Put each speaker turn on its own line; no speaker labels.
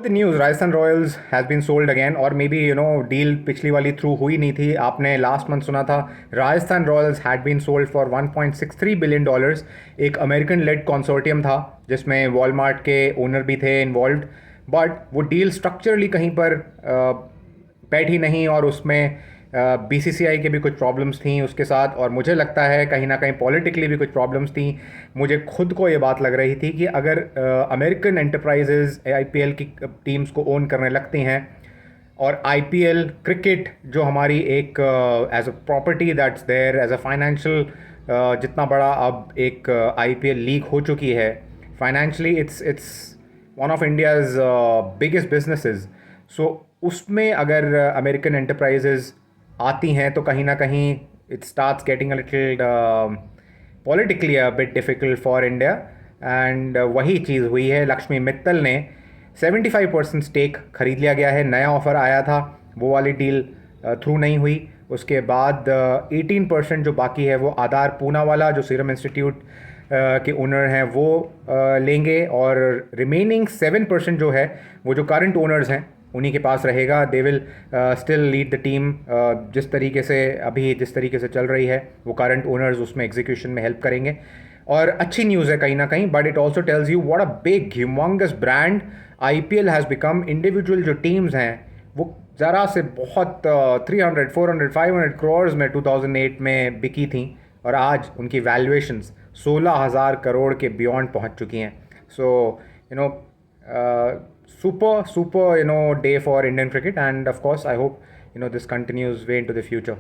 The news Rajasthan Royals has been sold again, और may be deal पिछली वाली through हुई नहीं थी। आपने लास्ट मंथ सुना था Rajasthan Royals had been sold for $1.63 billion. एक अमेरिकन लेड कंसोर्टियम था जिसमें वॉलमार्ट के ओनर भी थे इन्वॉल्व्ड, बट वो डील स्ट्रक्चरली कहीं पर बैठी नहीं, और उसमें बीसीसीआई के भी कुछ प्रॉब्लम्स थी उसके साथ, और मुझे लगता है कहीं ना कहीं पॉलिटिकली भी कुछ प्रॉब्लम्स थी। मुझे खुद को ये बात लग रही थी कि अगर अमेरिकन एंटरप्राइजेज आईपीएल की टीम्स को ओन करने लगती हैं, और आईपीएल क्रिकेट जो हमारी एक as a property that's there as a financial, जितना बड़ा अब एक आईपीएल लीग हो चुकी है, financially it's one of India's biggest businesses. So उसमें अगर अमेरिकन एंटरप्राइजेज आती हैं तो कहीं ना कहीं it starts getting a little politically a bit difficult for India. And वही चीज़ हुई है। लक्ष्मी मित्तल ने 75% स्टेक खरीद लिया गया है। नया ऑफ़र आया था, वो वाली डील थ्रू नहीं हुई। उसके बाद 18% जो बाकी है वो आधार पूना वाला जो सीरम इंस्टीट्यूट के ओनर हैं वो लेंगे, और रिमेनिंग 7% जो है वो जो करंट ओनर्स हैं उन्हीं के पास रहेगा। They will still lead the team. जिस तरीके से अभी जिस तरीके से चल रही है वो करंट ओनर्स उसमें एग्जीक्यूशन में हेल्प करेंगे। और अच्छी न्यूज़ है कहीं ना कहीं, but it also tells you what a big humongous brand IPL has become. Individual जो टीम्स हैं वो ज़रा से बहुत 300 400 500 करोड़ में 2008 में बिकी थी, और आज उनकी वैल्यूएशंस 16,000 करोड़ के बियॉन्ड पहुंच चुकी हैं। So you know super day for Indian cricket, and of course I hope this continues way into the future.